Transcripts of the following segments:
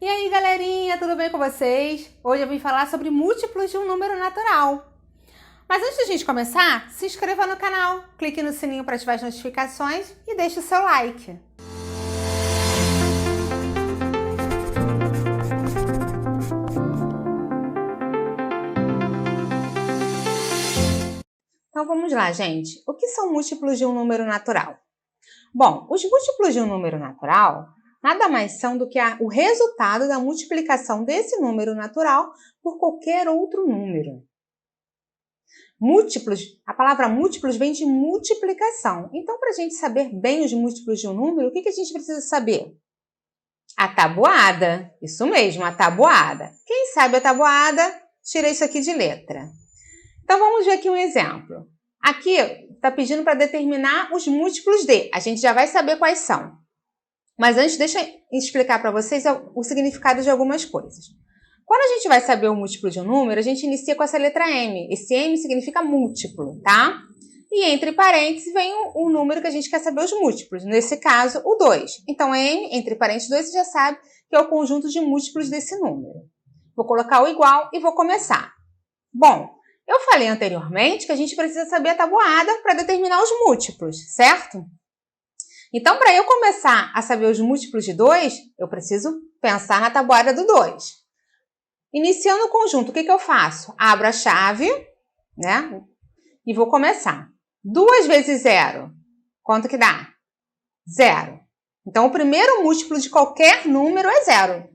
E aí, galerinha, tudo bem com vocês? Hoje eu vim falar sobre múltiplos de um número natural. Mas antes de a gente começar, se inscreva no canal, clique no sininho para ativar as notificações e deixe o seu like. Então vamos lá, gente. O que são múltiplos de um número natural? Bom, os múltiplos de um número natural nada mais são do que o resultado da multiplicação desse número natural por qualquer outro número. Múltiplos, a palavra múltiplos vem de multiplicação. Então, para a gente saber bem os múltiplos de um número, o que a gente precisa saber? A tabuada. Isso mesmo, a tabuada. Quem sabe a tabuada, tira isso aqui de letra. Então, vamos ver aqui um exemplo. Aqui está pedindo para determinar os múltiplos de. A gente já vai saber quais são. Mas antes, deixa eu explicar para vocês o significado de algumas coisas. Quando a gente vai saber o múltiplo de um número, a gente inicia com essa letra M. Esse M significa múltiplo, tá? E entre parênteses vem o número que a gente quer saber os múltiplos. Nesse caso, o 2. Então, M, entre parênteses 2, você já sabe que é o conjunto de múltiplos desse número. Vou colocar o igual e vou começar. Bom, eu falei anteriormente que a gente precisa saber a tabuada para determinar os múltiplos, certo? Então, para eu começar a saber os múltiplos de 2, eu preciso pensar na tabuada do 2. Iniciando o conjunto, o que eu faço? Abro a chave, né? E vou começar. 2 vezes 0, quanto que dá? 0. Então, o primeiro múltiplo de qualquer número é 0,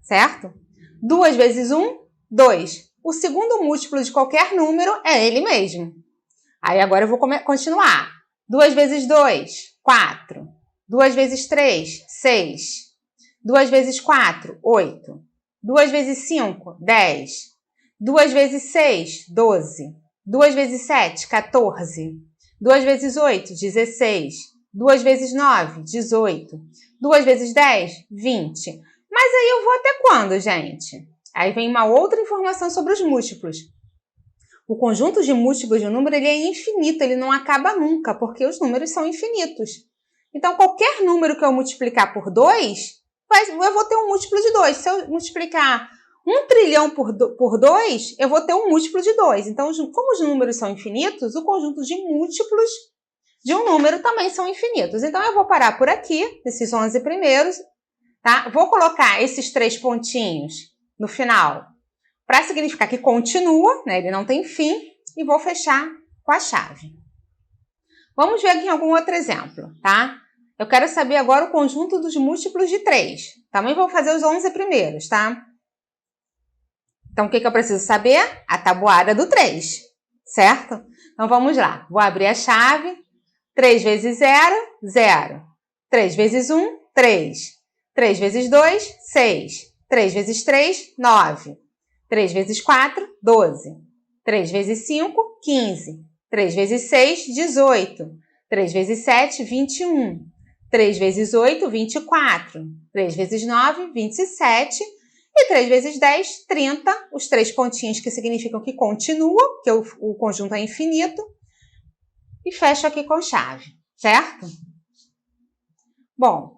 certo? 2 vezes 1, 2. O segundo múltiplo de qualquer número é ele mesmo. Aí, agora eu vou continuar. 2 vezes 2, 4. 2 vezes 3, 6. 2 vezes 4, 8. 2 vezes 5, 10. 2 vezes 6, 12. 2 vezes 7, 14. 2 vezes 8, 16. 2 vezes 9, 18. 2 vezes 10, 20. Mas aí eu vou até quando, gente? Aí vem uma outra informação sobre os múltiplos. O conjunto de múltiplos de um número ele é infinito, ele não acaba nunca, porque os números são infinitos. Então, qualquer número que eu multiplicar por 2, eu vou ter um múltiplo de 2. Se eu multiplicar 1 trilhão por 2, eu vou ter um múltiplo de 2. Então, como os números são infinitos, o conjunto de múltiplos de um número também são infinitos. Então, eu vou parar por aqui, nesses 11 primeiros, tá? Vou colocar esses 3 pontinhos no final para significar que continua, né? Ele não tem fim, e vou fechar com a chave. Vamos ver aqui algum outro exemplo, tá? Eu quero saber agora o conjunto dos múltiplos de 3. Também vou fazer os 11 primeiros, tá? Então, o que eu preciso saber? A tabuada do 3, certo? Então, vamos lá. Vou abrir a chave. 3 vezes 0, 0. 3 vezes 1, 3. 3 vezes 2, 6. 3 vezes 3, 9. 3 vezes 4, 12. 3 vezes 5, 15. 3 vezes 6, 18. 3 vezes 7, 21. 3 vezes 8, 24. 3 vezes 9, 27. E 3 vezes 10, 30. Os 3 pontinhos que significam que continua, que o conjunto é infinito. E fecho aqui com chave, certo? Bom,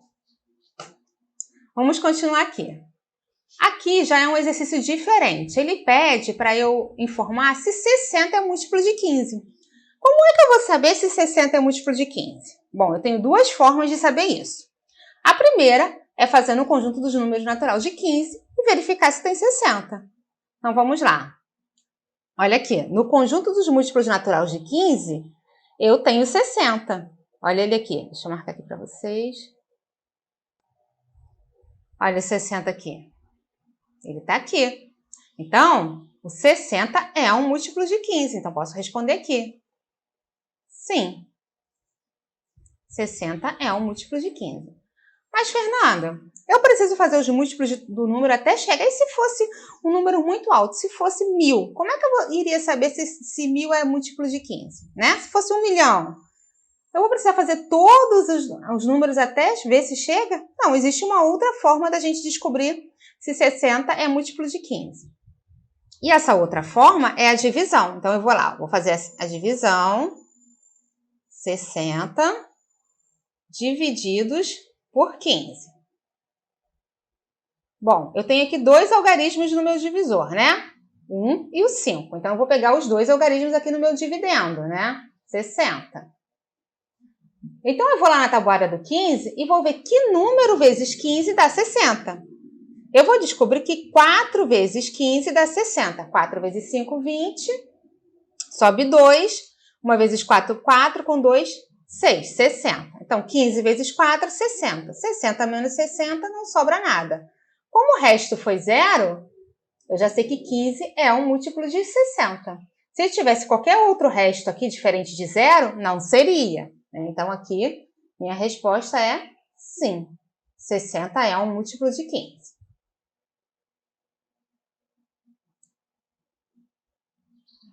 vamos continuar aqui. Aqui já é um exercício diferente. Ele pede para eu informar se 60 é múltiplo de 15. Como é que eu vou saber se 60 é múltiplo de 15? Bom, eu tenho duas formas de saber isso. A primeira é fazendo o conjunto dos números naturais de 15 e verificar se tem 60. Então, vamos lá. Olha aqui, no conjunto dos múltiplos naturais de 15, eu tenho 60. Olha ele aqui, deixa eu marcar aqui para vocês. Olha o 60 aqui. Ele está aqui. Então, o 60 é um múltiplo de 15. Então, posso responder aqui. Sim. 60 é um múltiplo de 15. Mas, Fernanda, eu preciso fazer os múltiplos do número até chegar. E se fosse um número muito alto? Se fosse 1000? Como é que eu iria saber se 1000 é múltiplo de 15? Né? Se fosse 1 milhão? Eu vou precisar fazer todos os números até ver se chega? Não, existe uma outra forma da gente descobrir se 60 é múltiplo de 15. E essa outra forma é a divisão. Então, eu vou lá, vou fazer a divisão. 60 divididos por 15. Bom, eu tenho aqui dois algarismos no meu divisor, né? 1 e o 5. Então, eu vou pegar os dois algarismos aqui no meu dividendo, né? 60. Então, eu vou lá na tabuada do 15 e vou ver que número vezes 15 dá 60. Eu vou descobrir que 4 vezes 15 dá 60. 4 vezes 5, 20. Sobe 2. 1 vezes 4, 4. Com 2, 6. 60. Então, 15 vezes 4, 60. 60 menos 60, não sobra nada. Como o resto foi zero, eu já sei que 15 é um múltiplo de 60. Se tivesse qualquer outro resto aqui diferente de zero, não seria. Então, aqui, minha resposta é sim. 60 é um múltiplo de 15.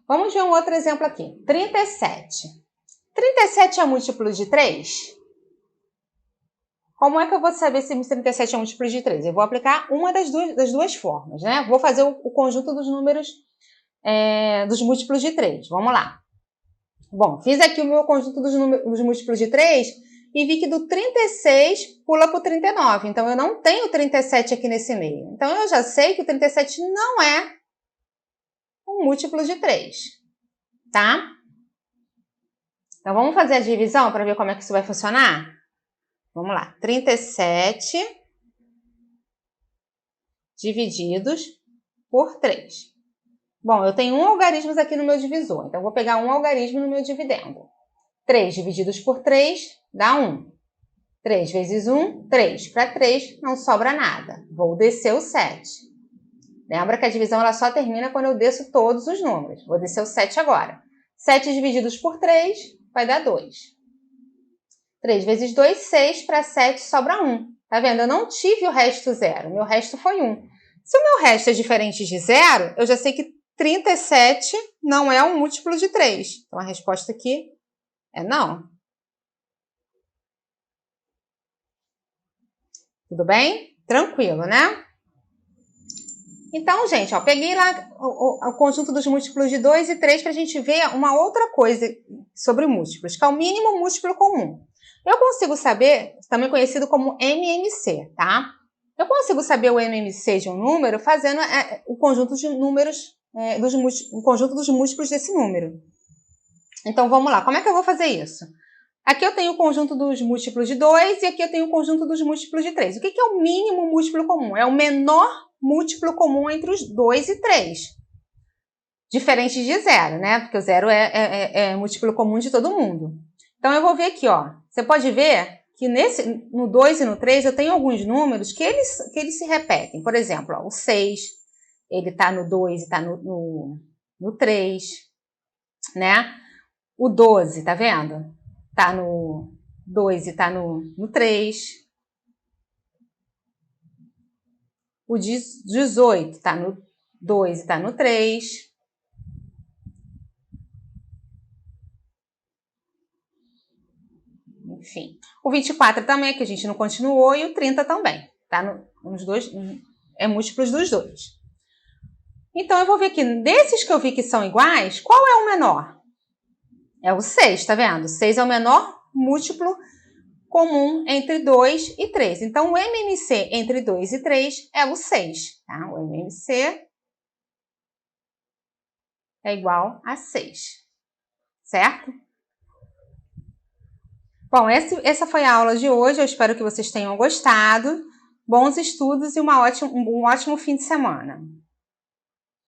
Vamos ver um outro exemplo aqui. 37. 37 é múltiplo de 3? Como é que eu vou saber se 37 é múltiplo de 3? Eu vou aplicar uma das duas formas, né? Vou fazer o conjunto dos números dos múltiplos de 3. Vamos lá. Bom, fiz aqui o meu conjunto dos múltiplos de 3 e vi que do 36 pula para o 39. Então, eu não tenho 37 aqui nesse meio. Então, eu já sei que o 37 não é um múltiplo de 3, tá? Então, vamos fazer a divisão para ver como é que isso vai funcionar? Vamos lá. 37 divididos por 3. Bom, eu tenho um algarismo aqui no meu divisor, então eu vou pegar um algarismo no meu dividendo. 3 divididos por 3 dá 1. 3 vezes 1, 3. Para 3 não sobra nada. Vou descer o 7. Lembra que a divisão ela só termina quando eu desço todos os números. Vou descer o 7 agora. 7 divididos por 3 vai dar 2. 3 vezes 2, 6. Para 7 sobra 1. Tá vendo? Eu não tive o resto zero. Meu resto foi 1. Se o meu resto é diferente de zero, eu já sei que 37 não é um múltiplo de 3. Então, a resposta aqui é não. Tudo bem? Tranquilo, né? Então, gente, ó, peguei lá o conjunto dos múltiplos de 2 e 3 para a gente ver uma outra coisa sobre múltiplos, que é o mínimo múltiplo comum. Eu consigo saber, também conhecido como MMC, tá? Eu consigo saber o MMC de um número fazendo o conjunto de números, o conjunto dos múltiplos desse número. Então, vamos lá. Como é que eu vou fazer isso? Aqui eu tenho o conjunto dos múltiplos de 2 e aqui eu tenho o conjunto dos múltiplos de 3. O que é o mínimo múltiplo comum? É o menor múltiplo comum entre os 2 e 3. Diferente de zero, né? Porque o zero é múltiplo comum de todo mundo. Então, eu vou ver aqui, ó. Você pode ver que no 2 e no 3 eu tenho alguns números que eles se repetem. Por exemplo, ó, o 6, ele está no 2 e está no 3, né? O 12, tá vendo? Tá no 2 e tá no 3. O 18 tá no 2 e tá no 3. Enfim. O 24 também, que a gente não continuou, e o 30 também. Tá nos dois, é múltiplos dos dois. Então, eu vou ver aqui, desses que eu vi que são iguais, qual é o menor? É o 6, tá vendo? 6 é o menor múltiplo comum entre 2 e 3. Então, o MMC entre 2 e 3 é o 6. Tá? O MMC é igual a 6. Certo? Bom, essa foi a aula de hoje. Eu espero que vocês tenham gostado. Bons estudos e um ótimo fim de semana.